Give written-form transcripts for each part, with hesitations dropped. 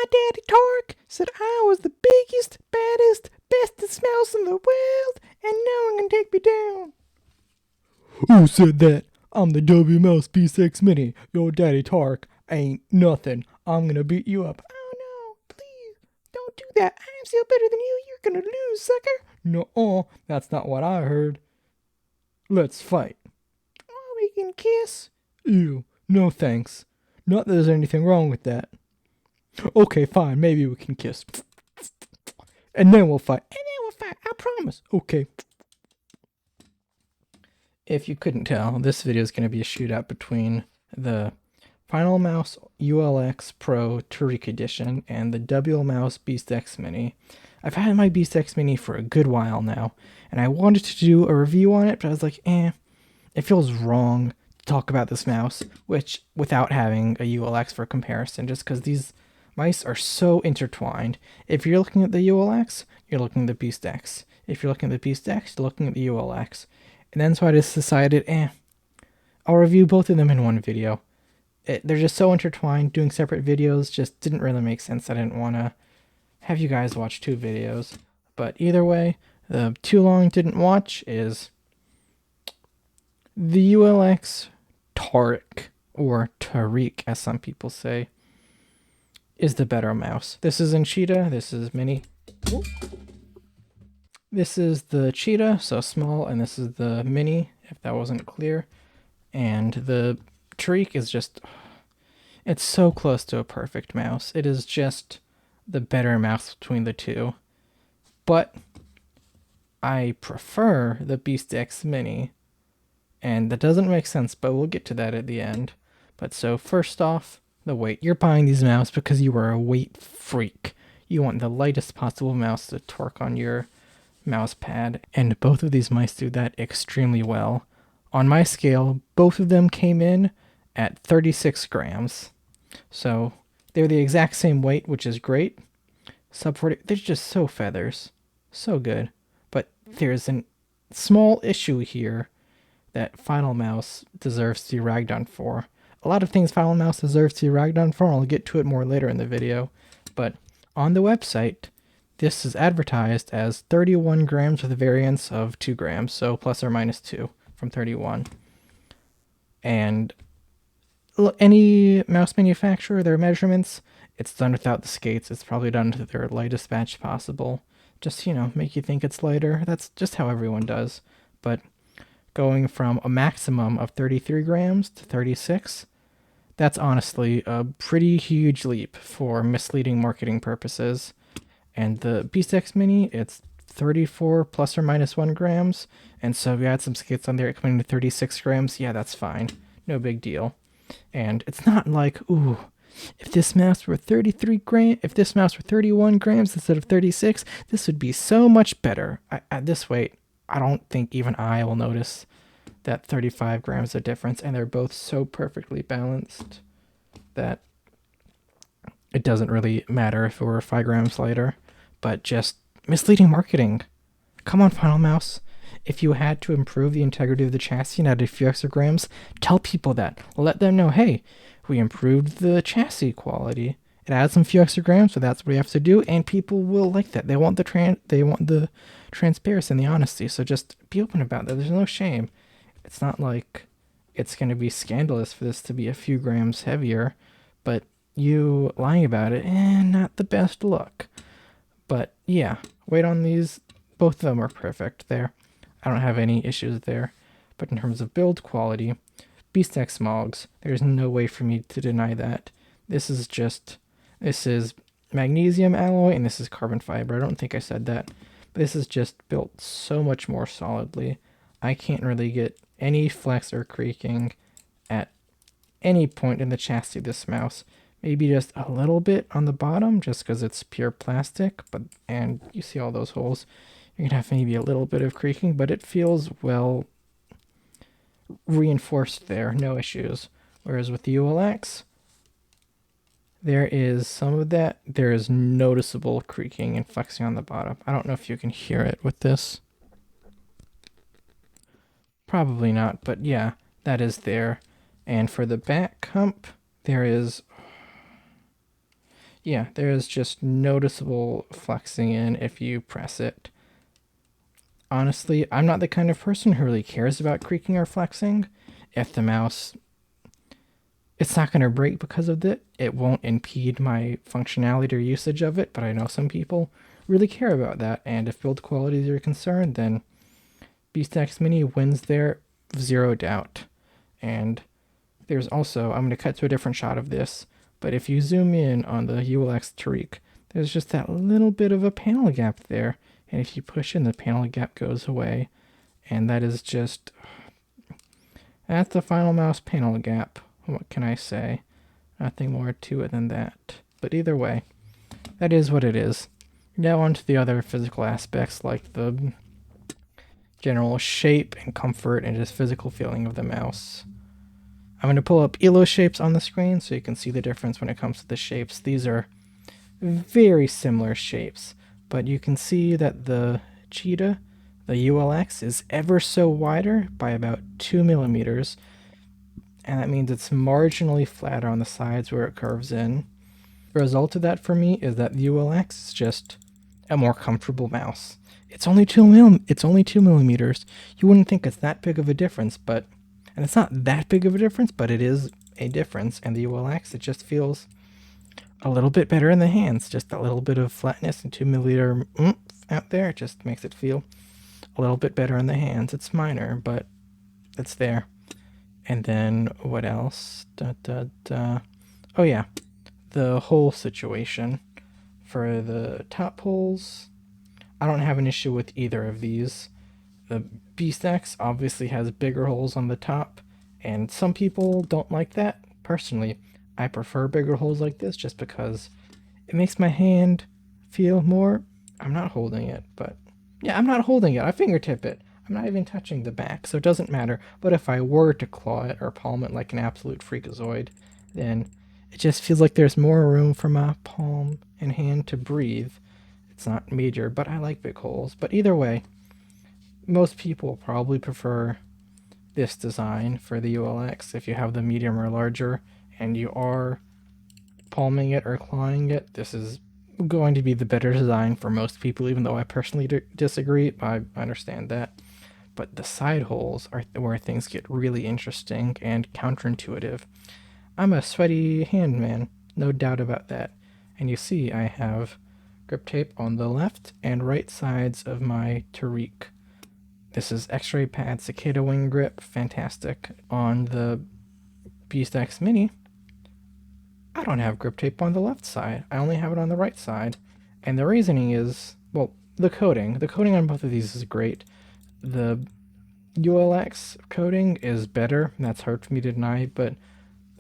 daddy Tarik said I was the biggest, baddest, bestest mouse in the world, and no one can take me down. Who said that? I'm the W Mouse B6 Mini. Your daddy Tarik ain't nothing. I'm gonna beat you up. Oh no, please, don't do that. I'm still better than you. You're gonna lose, sucker. No, that's not what I heard. Let's fight. Oh, we can kiss. Ew, no thanks. Not that there's anything wrong with that. Okay, fine, maybe we can kiss. And then we'll fight. I promise. Okay. If you couldn't tell, this video is going to be a shootout between the Finalmouse ULX Pro Tarik Edition and the WMouse Beast X Mini. I've had my Beast X Mini for a good while now, and I wanted to do a review on it, but I was like, it feels wrong to talk about this mouse, which without having a ULX for comparison, just because these mice are so intertwined. If you're looking at the ULX, you're looking at the Beast X. If you're looking at the Beast X, you're looking at the ULX. And then so I just decided, I'll review both of them in one video. They're just so intertwined, doing separate videos just didn't really make sense. I didn't want to have you guys watch two videos. But either way, the too long didn't watch is the ULX Tarik, or Tarik as some people say, is the better mouse. This is in Cheetah, this is Mini. This is the Cheetah, so small, and this is the Mini, if that wasn't clear. And the Tarik is just, it's so close to a perfect mouse. It is just the better mouse between the two. But I prefer the Beast X Mini, and that doesn't make sense, but we'll get to that at the end. But so first off, the weight. You're buying these mouse because you are a weight freak. You want the lightest possible mouse to torque on your mouse pad, and both of these mice do that extremely well. On my scale, both of them came in at 36 grams. So they're the exact same weight, which is great. Sub 40, they're just so feathers. So good. But there's a small issue here that Finalmouse deserves to be ragged on for. A lot of things Finalmouse deserves to be ragged on for, and I'll get to it more later in the video. But on the website, this is advertised as 31 grams with a variance of 2 grams, so plus or minus 2 from 31. And any mouse manufacturer, their measurements, it's done without the skates. It's probably done to their lightest batch possible. Just, make you think it's lighter. That's just how everyone does. But going from a maximum of 33 grams to 36, that's honestly a pretty huge leap for misleading marketing purposes. And the Beast X Mini, it's 34 plus or minus 1 grams. And so if you add some skates on there, coming to 36 grams, yeah, that's fine. No big deal. And it's not like, ooh, if this mouse were 33 grams, if this mouse were 31 grams instead of 36, this would be so much better. At this weight, I don't think even I will notice that 35 grams of difference, and they're both so perfectly balanced that it doesn't really matter if it were 5 grams lighter. But just misleading marketing. Come on, Finalmouse. If you had to improve the integrity of the chassis and add a few extra grams, tell people that. Let them know, hey, we improved the chassis quality. It adds some few extra grams, so that's what we have to do, and people will like that. They want the transparency and the honesty. So just be open about that. There's no shame. It's not like it's going to be scandalous for this to be a few grams heavier, but you lying about it, not the best look. But yeah, weight on these, both of them are perfect there. I don't have any issues there. But in terms of build quality, Beast X Mogs, there's no way for me to deny that. This is magnesium alloy and this is carbon fiber. I don't think I said that. But this is just built so much more solidly. I can't really get any flex or creaking at any point in the chassis of this mouse. Maybe just a little bit on the bottom, just because it's pure plastic, and you see all those holes. You're gonna have maybe a little bit of creaking, but it feels well reinforced there, no issues. Whereas with the ULX, there is some of that. There is noticeable creaking and flexing on the bottom. I don't know if you can hear it with this. Probably not, but yeah, that is there. And for the back hump, there is... Yeah, there's just noticeable flexing in if you press it. Honestly, I'm not the kind of person who really cares about creaking or flexing. If the mouse, it's not going to break because of it. It won't impede my functionality or usage of it, but I know some people really care about that. And if build quality is your concern, then BeastX Mini wins there, zero doubt. And there's also, I'm going to cut to a different shot of this, but if you zoom in on the ULX Tarik, there's just that little bit of a panel gap there. And if you push in, the panel gap goes away. And that is just, that's the Finalmouse panel gap. What can I say? Nothing more to it than that. But either way, that is what it is. Now on to the other physical aspects like the general shape and comfort and just physical feeling of the mouse. I'm going to pull up Elo shapes on the screen so you can see the difference when it comes to the shapes. These are very similar shapes, but you can see that the Cheetah, the ULX, is ever so wider by about 2 millimeters, and that means it's marginally flatter on the sides where it curves in. The result of that for me is that the ULX is just a more comfortable mouse. It's only 2 millimeters. You wouldn't think it's that big of a difference, but and it's not that big of a difference, but it is a difference. And the ULX, it just feels a little bit better in the hands. Just a little bit of flatness and 2 millimeter out there. It just makes it feel a little bit better in the hands. It's minor, but it's there. And then what else? Oh yeah, the hole situation. For the top holes, I don't have an issue with either of these. The BeastX obviously has bigger holes on the top, and some people don't like that. Personally, I prefer bigger holes like this just because it makes my hand feel more. I'm not holding it, but yeah, I'm not holding it. I fingertip it. I'm not even touching the back, so it doesn't matter. But if I were to claw it or palm it like an absolute freakazoid, then it just feels like there's more room for my palm and hand to breathe. It's not major, but I like big holes. But either way, most people probably prefer this design for the ULX if you have the medium or larger and you are palming it or clawing it. This is going to be the better design for most people, even though I personally disagree. I understand that. But the side holes are where things get really interesting and counterintuitive. I'm a sweaty hand man, no doubt about that. And you see I have grip tape on the left and right sides of my Tarik. This is X-Ray Pad Cicada Wing Grip, fantastic. On the BeastX Mini, I don't have grip tape on the left side. I only have it on the right side. And the reasoning is, well, the coating. The coating on both of these is great. The ULX coating is better. That's hard for me to deny, but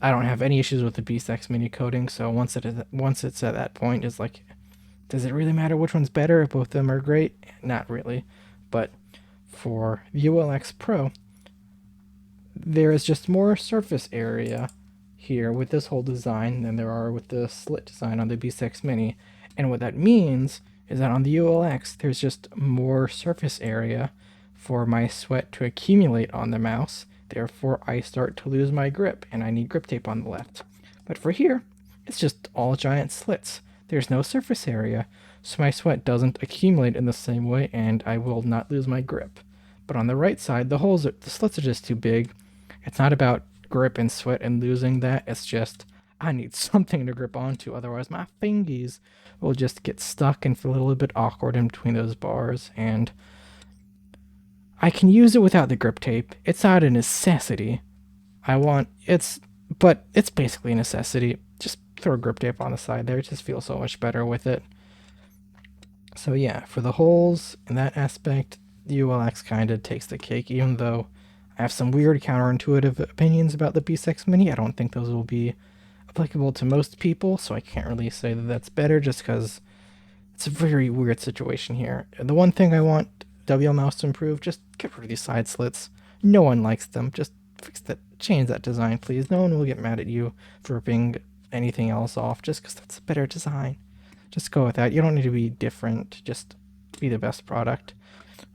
I don't have any issues with the BeastX Mini coating. So once it's at that point, it's like, does it really matter which one's better if both of them are great? Not really. But for the ULX Pro, there is just more surface area here with this whole design than there are with the slit design on the BeastX Mini. And what that means is that on the ULX, there's just more surface area for my sweat to accumulate on the mouse. Therefore, I start to lose my grip, and I need grip tape on the left. But for here, it's just all giant slits. There's no surface area, so my sweat doesn't accumulate in the same way, and I will not lose my grip. But on the right side, the slits are just too big. It's not about grip and sweat and losing that. It's just I need something to grip onto, otherwise my fingies will just get stuck and feel a little bit awkward in between those bars. And I can use it without the grip tape. It's not a necessity. But it's basically a necessity. Just throw grip tape on the side there. It just feels so much better with it. So yeah, for the holes in that aspect, the ULX kind of takes the cake, even though I have some weird counterintuitive opinions about the BeastX Mini. I don't think those will be applicable to most people, so I can't really say that that's better just because it's a very weird situation here. The one thing I want WLMouse to improve, just get rid of these side slits. No one likes them. Just fix that, change that design, please. No one will get mad at you for ripping anything else off just because that's a better design. Just go with that. You don't need to be different. Just be the best product.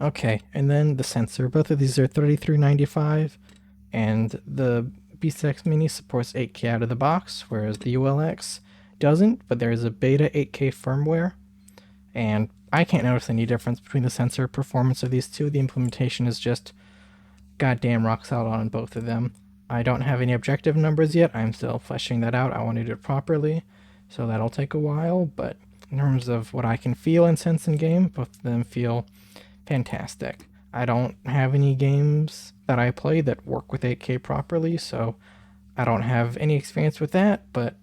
Okay, and then the sensor. Both of these are $33.95, and the BeastX Mini supports 8K out of the box, whereas the ULX doesn't, but there is a beta 8K firmware, and I can't notice any difference between the sensor performance of these two. The implementation is just goddamn rock solid on both of them. I don't have any objective numbers yet. I'm still fleshing that out. I want to do it properly, so that'll take a while, but in terms of what I can feel and sense in game, both of them feel fantastic. I don't have any games that I play that work with 8K properly, so I don't have any experience with that, but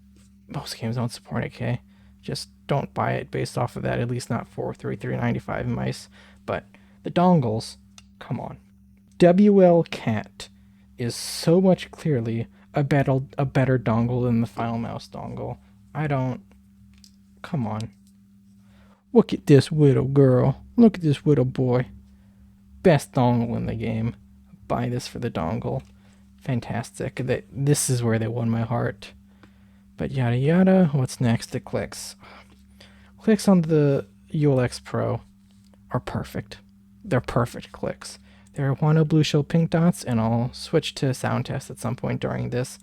most games don't support 8K. Just don't buy it based off of that, at least not for 3395 mice. But the dongles, come on. WL-Cat is so much clearly a better dongle than the Finalmouse dongle. Come on. Look at this little girl. Look at this little boy. Best dongle in the game. Buy this for the dongle. Fantastic. This is where they won my heart. But yada yada. What's next? The clicks. Clicks on the ULX Pro are perfect. They're perfect clicks. There are one blue shell pink dots, and I'll switch to sound test at some point during this.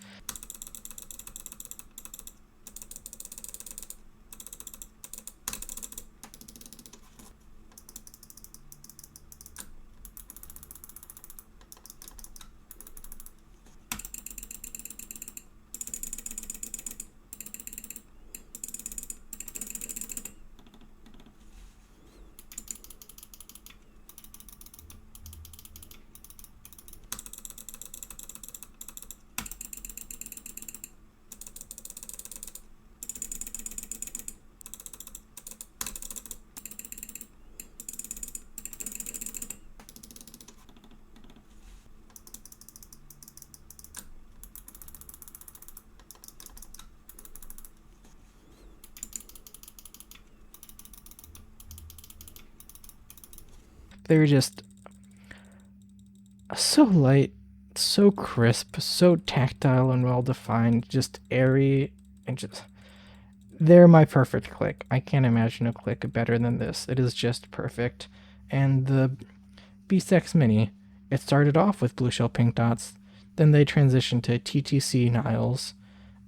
They're just so light, so crisp, so tactile and well defined, just airy, and just they're my perfect click. I can't imagine a click better than this. It is just perfect. And the B6 Mini, it started off with blue shell pink dots, then they transitioned to TTC Niles,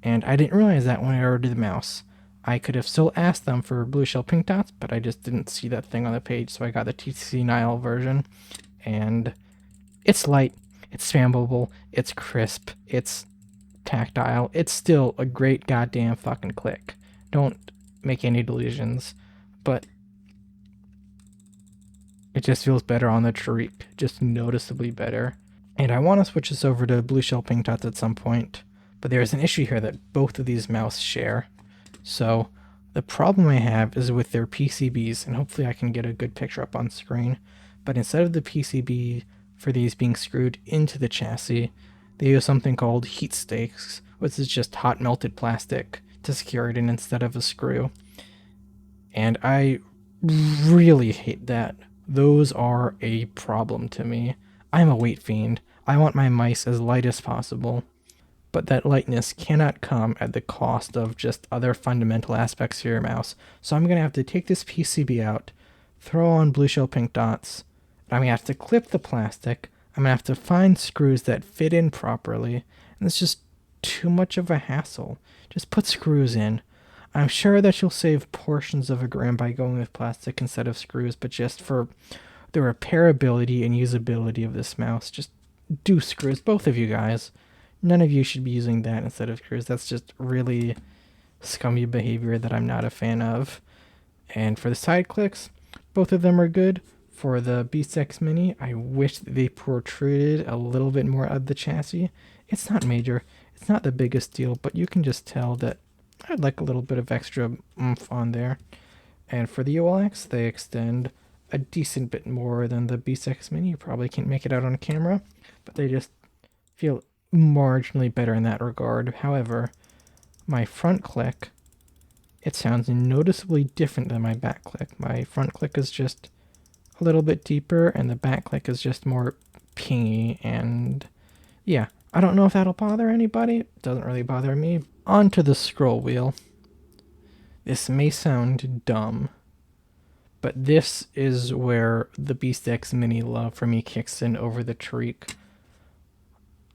and I didn't realize that when I ordered the mouse. I could have still asked them for blue shell pink dots, but I just didn't see that thing on the page, so I got the TTC Nile version, and it's light, it's spammable, it's crisp, it's tactile, it's still a great goddamn fucking click. Don't make any delusions, but it just feels better on the Tarik, just noticeably better. And I want to switch this over to blue shell pink dots at some point, but there's an issue here that both of these mouse share. So the problem I have is with their PCBs, and hopefully I can get a good picture up on screen, but instead of the PCB for these being screwed into the chassis, they use something called heat stakes, which is just hot melted plastic to secure it in instead of a screw. And I really hate that. Those are a problem to me. I'm a weight fiend. I want my mice as light as possible. But that lightness cannot come at the cost of just other fundamental aspects of your mouse. So I'm going to have to take this PCB out, throw on blue shell pink dots, I'm going to have to clip the plastic, I'm going to have to find screws that fit in properly, and it's just too much of a hassle. Just put screws in. I'm sure that you'll save portions of a gram by going with plastic instead of screws, but just for the repairability and usability of this mouse, just do screws, both of you guys. None of you should be using that instead of screws. That's just really scummy behavior that I'm not a fan of. And for the side clicks, both of them are good. For the B6 Mini, I wish they protruded a little bit more of the chassis. It's not major. It's not the biggest deal, but you can just tell that I'd like a little bit of extra oomph on there. And for the ULX, they extend a decent bit more than the B6 Mini. You probably can't make it out on camera, but they just feel marginally better in that regard. However, my front click, it sounds noticeably different than my back click. My front click is just a little bit deeper, and the back click is just more pingy, and yeah, I don't know if that'll bother anybody. It doesn't really bother me. On to the scroll wheel. This may sound dumb, but this is where the B6 Mini love for me kicks in over the Tarik.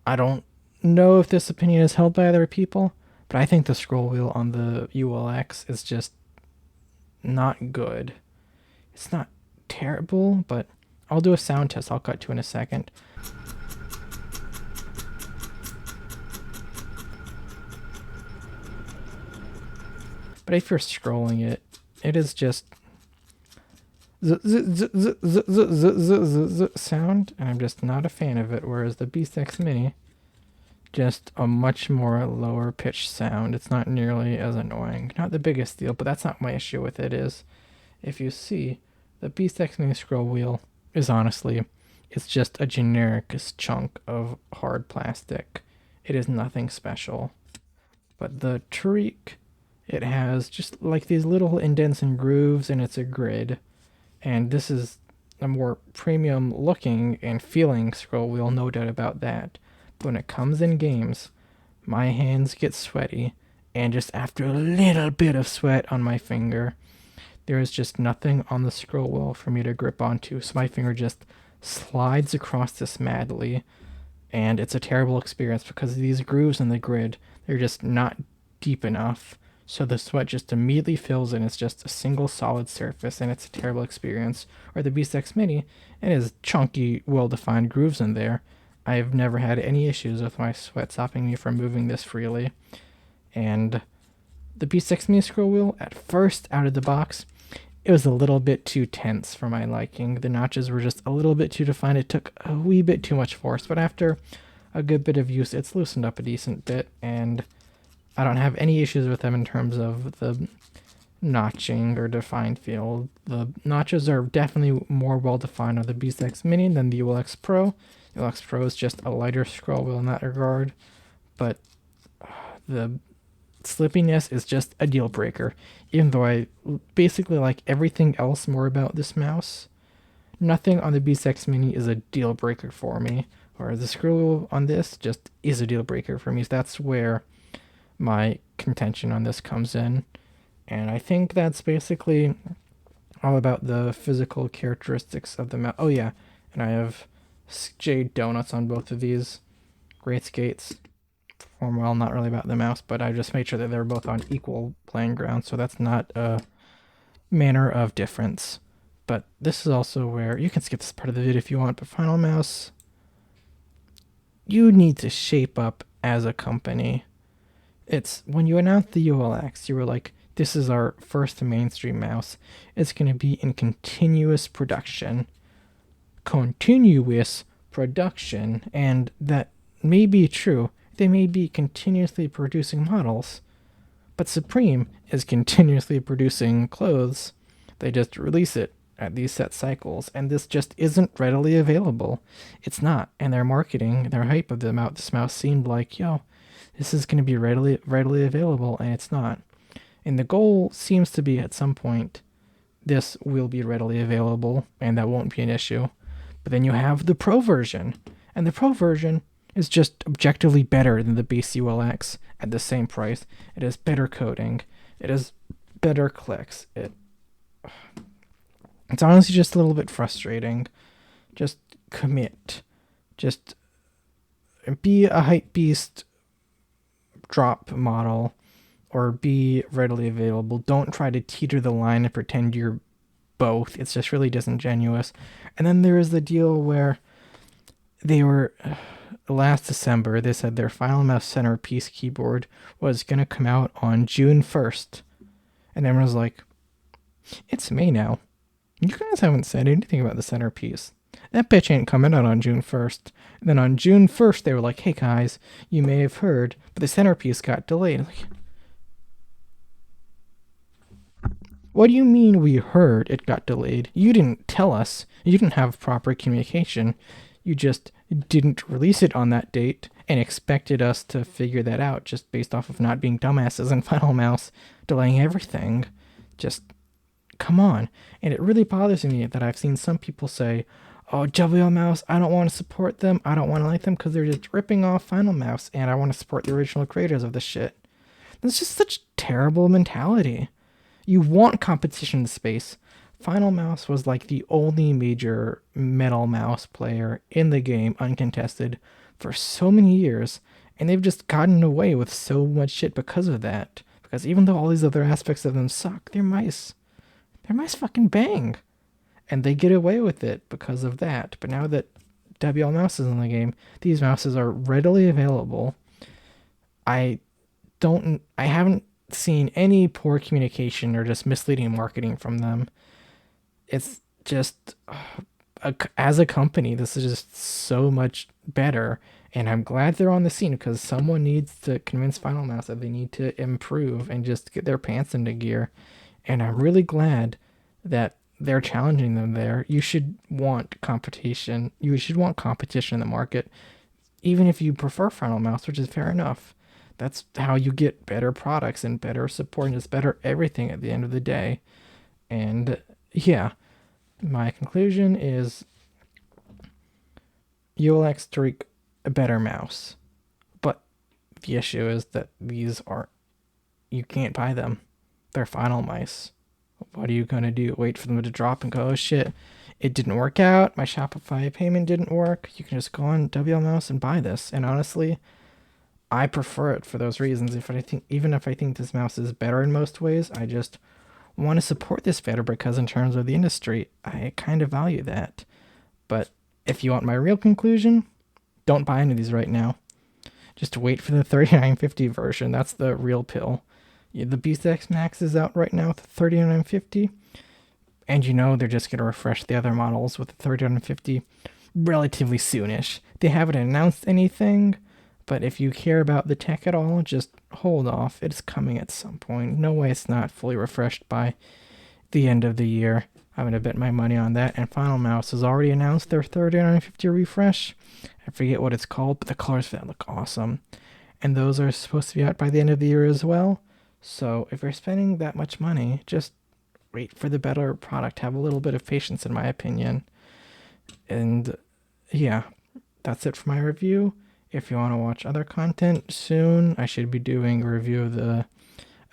I don't know if this opinion is held by other people, But I think the scroll wheel on the ULX is just not good. It's not terrible, but I'll do a sound test I'll cut to in a second. But if you're scrolling it, it is just sound, and I'm just not a fan of it. Whereas the Beast X Mini, just a much more lower pitched sound. It's not nearly as annoying. Not the biggest deal, but that's not my issue with it. Is if you see the Beast X Mini scroll wheel is honestly, it's just a generic chunk of hard plastic. It is nothing special. But the Tarik, it has just like these little indents and grooves, and it's a grid. And this is a more premium looking and feeling scroll wheel, no doubt about that. But when it comes in games, my hands get sweaty, and just after a little bit of sweat on my finger, there is just nothing on the scroll wheel for me to grip onto. So my finger just slides across this madly, and it's a terrible experience because these grooves in the grid, they're just not deep enough. So the sweat just immediately fills in. It's just a single solid surface, and it's a terrible experience. Or the Beast X Mini, it has chunky, well-defined grooves in there. I've never had any issues with my sweat stopping me from moving this freely. And the Beast X Mini scroll wheel, at first, out of the box, it was a little bit too tense for my liking. The notches were just a little bit too defined. It took a wee bit too much force, but after a good bit of use, it's loosened up a decent bit, and I don't have any issues with them in terms of the notching or defined feel. The notches are definitely more well defined on the Beast X Mini than the ULX Pro. The ULX Pro is just a lighter scroll wheel in that regard, but the slippiness is just a deal breaker. Even though I basically like everything else more about this mouse, nothing on the Beast X Mini is a deal breaker for me. Whereas the scroll wheel on this just is a deal breaker for me. So that's where my contention on this comes in. And I think that's basically all about the physical characteristics of the mouse. Oh yeah, and I have jade donuts on both of these. Great skates. Perform well, not really about the mouse, but I just made sure that they're both on equal playing ground, so that's not a manner of difference. But this is also where, you can skip this part of the video if you want, but Finalmouse, you need to shape up as a company. It's when you announced the ULX, you were like, this is our first mainstream mouse. It's going to be in continuous production. Continuous production. And that may be true. They may be continuously producing models. But Supreme is continuously producing clothes. They just release it at these set cycles. And this just isn't readily available. It's not. And their marketing, their hype of this mouse seemed like, yo, this is going to be readily available, and it's not. And the goal seems to be at some point, this will be readily available, and that won't be an issue. But then you have the Pro version, and the Pro version is just objectively better than the base ULX at the same price. It has better coding. It has better clicks. It's honestly just a little bit frustrating. Just commit. Just be a hype beast drop model, or be readily available. Don't try to teeter the line and pretend you're both. It's just really disingenuous. And then there is the deal where they were last December, they said their Finalmouse centerpiece keyboard was going to come out on June 1st. And everyone was like, it's May now. You guys haven't said anything about the centerpiece. That bitch ain't coming out on June 1st. And then on June 1st, they were like, hey guys, you may have heard, but the centerpiece got delayed. Like, what do you mean we heard it got delayed? You didn't tell us. You didn't have proper communication. You just didn't release it on that date and expected us to figure that out just based off of not being dumbasses and Finalmouse delaying everything. Just, come on. And it really bothers me that I've seen some people say, oh, WLMouse, I don't want to support them. I don't want to like them because they're just ripping off Finalmouse, and I want to support the original creators of this shit. That's just such terrible mentality. You want competition in space. Finalmouse was like the only major metal mouse player in the game, uncontested, for so many years, And they've just gotten away with so much shit because of that. Because even though all these other aspects of them suck, their mice. Their mice fucking bang. And they get away with it because of that. But now that WL Mouse is in the game, these mouses are readily available. I haven't seen any poor communication or just misleading marketing from them. It's just, as a company, this is just so much better. And I'm glad they're on the scene because someone needs to convince Finalmouse that they need to improve and just get their pants into gear. And I'm really glad that they're challenging them there. You should want competition. You should want competition in the market, even if you prefer Finalmouse, which is fair enough. That's how you get better products and better support and just better everything at the end of the day. And yeah, my conclusion is ULX Tarik a better mouse. But the issue is that these aren't, you can't buy them. They're final mice. What are you going to do? Wait for them to drop and go, oh shit, it didn't work out. My Shopify payment didn't work. You can just go on WL Mouse and buy this. And honestly, I prefer it for those reasons. Even if I think this mouse is better in most ways, I just want to support this better because in terms of the industry, I kind of value that. But if you want my real conclusion, don't buy any of these right now. Just wait for the 3950 version. That's the real pill. The Beast X Max is out right now with the 3950. And they're just going to refresh the other models with the 3950 relatively soonish. They haven't announced anything, but if you care about the tech at all, just hold off. It's coming at some point. No way it's not fully refreshed by the end of the year. I'm going to bet my money on that. And Finalmouse has already announced their 3950 refresh. I forget what it's called, but the colors for that look awesome. And those are supposed to be out by the end of the year as well. So if you're spending that much money, just wait for the better product. Have a little bit of patience, in my opinion. And yeah, that's it for my review. If you want to watch other content soon, I should be doing a review of the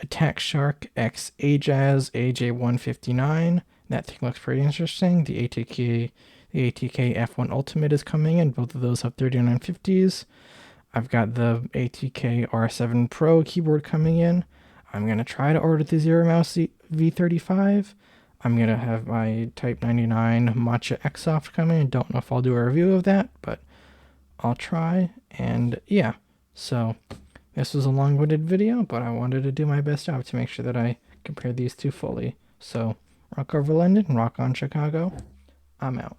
Attack Shark X Ajaz AJ159. That thing looks pretty interesting. The ATK F1 Ultimate is coming in. Both of those have 3950s. I've got the ATK R7 Pro keyboard coming in. I'm going to try to order the Zero Mouse V35. I'm going to have my Type 99 Matcha Xsoft coming. I don't know if I'll do a review of that, but I'll try. And yeah, so this was a long-winded video, but I wanted to do my best job to make sure that I compared these two fully. So rock over London, rock on Chicago. I'm out.